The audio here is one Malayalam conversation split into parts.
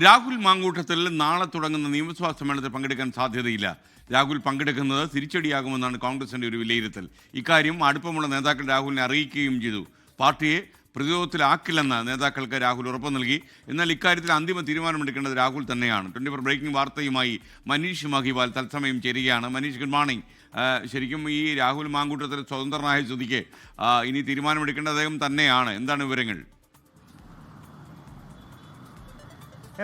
രാഹുൽ മാങ്കൂട്ടത്തിൽ നാളെ തുടങ്ങുന്ന നിയമസഭാ സമ്മേളനത്തിൽ പങ്കെടുക്കാൻ സാധ്യതയില്ല. രാഹുൽ പങ്കെടുക്കുന്നത് തിരിച്ചടിയാകുമെന്നാണ് കോൺഗ്രസിന്റെ ഒരു വിലയിരുത്തൽ. ഇക്കാര്യം അടുപ്പമുള്ള നേതാക്കൾ രാഹുലിനെ അറിയിക്കുകയും ചെയ്തു. പാർട്ടിയെ പ്രതിരോധത്തിലാക്കില്ലെന്ന് നേതാക്കൾക്ക് രാഹുൽ ഉറപ്പ് നൽകി. എന്നാൽ ഇക്കാര്യത്തിൽ അന്തിമ തീരുമാനമെടുക്കേണ്ടത് രാഹുൽ തന്നെയാണ്. 24 ബ്രേക്കിംഗ് വാർത്തയുമായി മനീഷ് മഹിവാൽ തത്സമയം ചേരുകയാണ്. Manish, good morning. ശരിക്കും ഈ രാഹുൽ മാങ്കൂട്ടത്തിൽ സ്വതന്ത്രനായ സ്ഥിതിക്ക് ഇനി തീരുമാനമെടുക്കേണ്ടത് അദ്ദേഹം തന്നെയാണ്. എന്താണ് വിവരങ്ങൾ?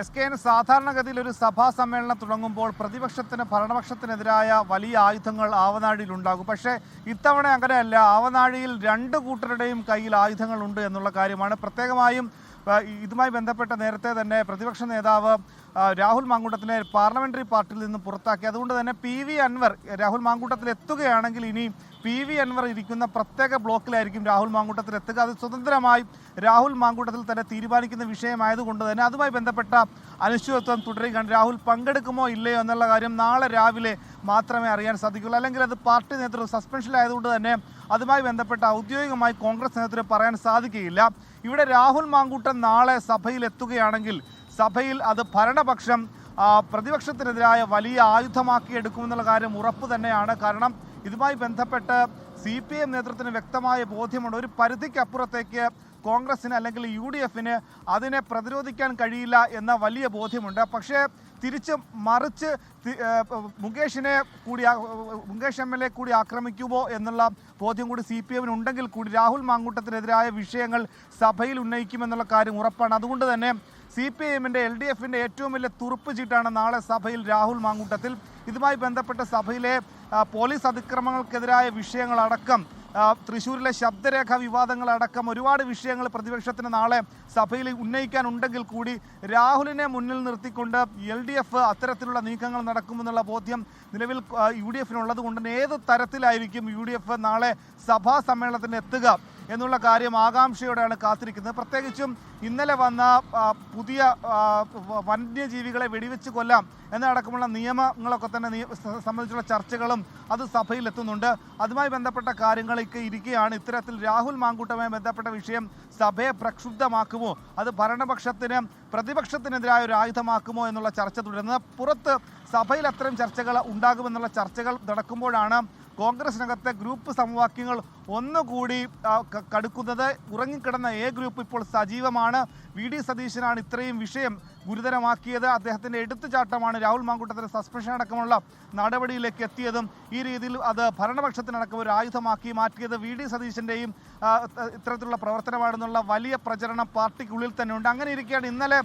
SKN സാധാരണഗതിയിൽ ഒരു സഭാ സമ്മേളനം തുടങ്ങുമ്പോൾ പ്രതിപക്ഷത്തിന് ഭരണപക്ഷത്തിനെതിരായ വലിയ ആയുധങ്ങൾ ആവനാഴിയിലുണ്ടാകും. പക്ഷേ ഇത്തവണ അങ്ങനെയല്ല. ആവനാഴിയിൽ രണ്ട് കൂട്ടരുടെയും കയ്യിൽ ആയുധങ്ങളുണ്ട് എന്നുള്ള കാര്യമാണ്. പ്രത്യേകമായും ഇതുമായി ബന്ധപ്പെട്ട നേരത്തെ തന്നെ പ്രതിപക്ഷ നേതാവ് രാഹുൽ മാങ്കൂട്ടത്തിനെ പാർലമെന്ററി പാർട്ടിയിൽ നിന്ന് പുറത്താക്കി. അതുകൊണ്ട് തന്നെ PV അൻവർ രാഹുൽ മാങ്കൂട്ടത്തിൽ എത്തുകയാണെങ്കിൽ ഇനി PV അൻവർ ഇരിക്കുന്ന പ്രത്യേക ബ്ലോക്കിലായിരിക്കും രാഹുൽ മാങ്കൂട്ടത്തിൽ എത്തുക. അത് സ്വതന്ത്രമായി രാഹുൽ മാങ്കൂട്ടത്തിൽ തന്നെ തീരുമാനിക്കുന്ന വിഷയമായതുകൊണ്ട് തന്നെ അതുമായി ബന്ധപ്പെട്ട അനിശ്ചിതത്വം തുടരുകയാണ്. രാഹുൽ പങ്കെടുക്കുമോ ഇല്ലയോ എന്നുള്ള കാര്യം നാളെ രാവിലെ മാത്രമേ അറിയാൻ സാധിക്കുള്ളൂ. അല്ലെങ്കിൽ അത് പാർട്ടി നേതൃത്വം സസ്പെൻഷനിലായതുകൊണ്ട് തന്നെ അതുമായി ബന്ധപ്പെട്ട ഔദ്യോഗികമായി കോൺഗ്രസ് നേതൃത്വം പറയാൻ സാധിക്കുകയില്ല. ഇവിടെ രാഹുൽ മാങ്കൂട്ടം നാളെ സഭയിൽ എത്തുകയാണെങ്കിൽ സഭയിൽ അത് ഭരണപക്ഷം പ്രതിപക്ഷത്തിനെതിരായ വലിയ ആയുധമാക്കി എടുക്കുമെന്നുള്ള കാര്യം ഉറപ്പ് തന്നെയാണ്. കാരണം ഇതുമായി ബന്ധപ്പെട്ട് CPM നേതൃത്വത്തിന് വ്യക്തമായ ബോധ്യമുണ്ട്. ഒരു പരിധിക്കപ്പുറത്തേക്ക് കോൺഗ്രസിന് അല്ലെങ്കിൽ UDFന് അതിനെ പ്രതിരോധിക്കാൻ കഴിയില്ല എന്ന വലിയ ബോധ്യമുണ്ട്. പക്ഷേ മറിച്ച് മുകേഷ് MLA കൂടി ആക്രമിക്കുമോ എന്നുള്ള ബോധ്യം കൂടി CPM ഉണ്ടെങ്കിൽ കൂടി രാഹുൽ മാങ്കൂട്ടത്തിനെതിരായ വിഷയങ്ങൾ സഭയിൽ ഉന്നയിക്കുമെന്നുള്ള കാര്യം ഉറപ്പാണ്. അതുകൊണ്ട് തന്നെ CPMന്റെ LDFന്റെ ഏറ്റവും വലിയ തുറുപ്പ് ചീട്ടാണ് നാളെ സഭയിൽ രാഹുൽ മാങ്കൂട്ടത്തിൽ. ഇതുമായി ബന്ധപ്പെട്ട സഭയിലെ പോലീസ് അതിക്രമങ്ങൾക്കെതിരായ വിഷയങ്ങളടക്കം തൃശ്ശൂരിലെ ശബ്ദരേഖ വിവാദങ്ങളടക്കം ഒരുപാട് വിഷയങ്ങൾ പ്രതിപക്ഷത്തിന് നാളെ സഭയിൽ ഉന്നയിക്കാനുണ്ടെങ്കിൽ കൂടി രാഹുലിനെ മുന്നിൽ നിർത്തിക്കൊണ്ട് LDF അത്തരത്തിലുള്ള നീക്കങ്ങൾ നടക്കുമെന്നുള്ള ബോധ്യം നിലവിൽ UDFനുള്ളത് കൊണ്ട് തന്നെ ഏത് തരത്തിലായിരിക്കും UDF നാളെ സഭാ സമ്മേളനത്തിന് എത്തുക എന്നുള്ള കാര്യം ആകാംക്ഷയോടെയാണ് കാത്തിരിക്കുന്നത്. പ്രത്യേകിച്ചും ഇന്നലെ വന്ന പുതിയ വന്യജീവികളെ വെടിവെച്ച് കൊല്ലാം എന്നടക്കമുള്ള നിയമങ്ങളൊക്കെ തന്നെ സംബന്ധിച്ചുള്ള ചർച്ചകളും അത് സഭയിൽ എത്തുന്നുണ്ട്. അതുമായി ബന്ധപ്പെട്ട കാര്യങ്ങളൊക്കെ ഇരിക്കുകയാണ്. ഇത്തരത്തിൽ രാഹുൽ മാങ്കൂട്ടവുമായി ബന്ധപ്പെട്ട വിഷയം സഭയെ പ്രക്ഷുബ്ധമാക്കുമോ, അത് ഭരണപക്ഷത്തിന് പ്രതിപക്ഷത്തിനെതിരായ ഒരു ആയുധമാക്കുമോ എന്നുള്ള ചർച്ച തുടരുന്നത്. പുറത്ത് സഭയിൽ അത്തരം ചർച്ചകൾ ഉണ്ടാകുമെന്നുള്ള ചർച്ചകൾ നടക്കുമ്പോഴാണ് കോൺഗ്രസിനകത്തെ ഗ്രൂപ്പ് സമവാക്യങ്ങൾ ഒന്നുകൂടി കടുക്കുന്നത്. ഉറങ്ങിക്കിടന്ന A ഗ്രൂപ്പ് ഇപ്പോൾ സജീവമാണ്. VD സതീശനാണ് ഇത്രയും വിഷയം ഗുരുതരമാക്കിയത്. അദ്ദേഹത്തിൻ്റെ എടുത്തുചാട്ടമാണ് രാഹുൽ മാങ്കൂട്ടത്തിന് സസ്പെൻഷൻ അടക്കമുള്ള നടപടിയിലേക്ക് എത്തിയതും ഈ രീതിയിൽ അത് ഭരണപക്ഷത്തിനടക്കം ഒരു ആയുധമാക്കി മാറ്റിയത് VD സതീശൻ്റെയും ഇത്തരത്തിലുള്ള പ്രവർത്തനമാണെന്നുള്ള വലിയ പ്രചരണം പാർട്ടിക്കുള്ളിൽ തന്നെ ഉണ്ട്. അങ്ങനെ ഇരിക്കുകയാണ് ഇന്നലെ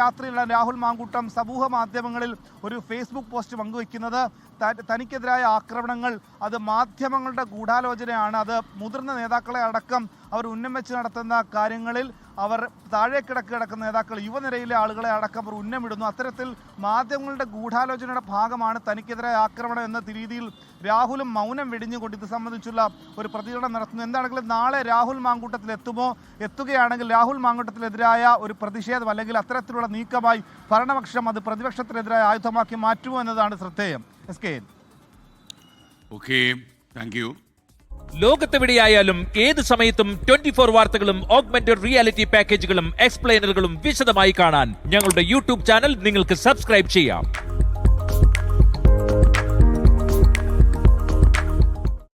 രാത്രിയുള്ള രാഹുൽ മാങ്കൂട്ടം സമൂഹ മാധ്യമങ്ങളിൽ ഒരു Facebook പോസ്റ്റ് പങ്കുവയ്ക്കുന്നത്. തനിക്കെതിരായ ആക്രമണങ്ങൾ അത് മാധ്യമങ്ങളുടെ ഗൂഢാലോചനയാണ്. അത് മുതിർന്ന നേതാക്കളെ അടക്കം അവർ ഉന്നം വെച്ച് നടത്തുന്ന കാര്യങ്ങളിൽ അവർ താഴെ കിടക്കുന്ന നേതാക്കൾ യുവനിരയിലെ ആളുകളെ അടക്കം അവർ ഉന്നമിടുന്നു. അത്തരത്തിൽ മാധ്യമങ്ങളുടെ ഗൂഢാലോചനയുടെ ഭാഗമാണ് തനിക്കെതിരായ ആക്രമണം എന്ന രീതിയിൽ രാഹുലും മൗനം വെടിഞ്ഞുകൊണ്ട് ഇത് സംബന്ധിച്ചുള്ള ഒരു പ്രതികരണം നടത്തുന്നു. എന്താണെങ്കിലും നാളെ രാഹുൽ മാങ്കൂട്ടത്തിൽ എത്തുകയാണെങ്കിൽ രാഹുൽ മാങ്കൂട്ടത്തിനെതിരായ ഒരു പ്രതിഷേധം അല്ലെങ്കിൽ അത്തരത്തിലുള്ള നീക്കമായി ഭരണപക്ഷം അത് പ്രതിപക്ഷത്തിനെതിരായ ആയുധമാക്കി മാറ്റുമോ എന്നതാണ് ശ്രദ്ധേയം. SKN. Okay, thank you. ലോകത്തെവിടെയായാലും ഏത് സമയത്തും 24 വാർത്തകളും ഓഗ്മെന്റഡ് റിയാലിറ്റി പാക്കേജുകളും എക്സ്പ്ലെയിനറുകളും വിശദമായി കാണാൻ ഞങ്ങളുടെ YouTube ചാനൽ നിങ്ങൾക്ക് സബ്സ്ക്രൈബ് ചെയ്യാം.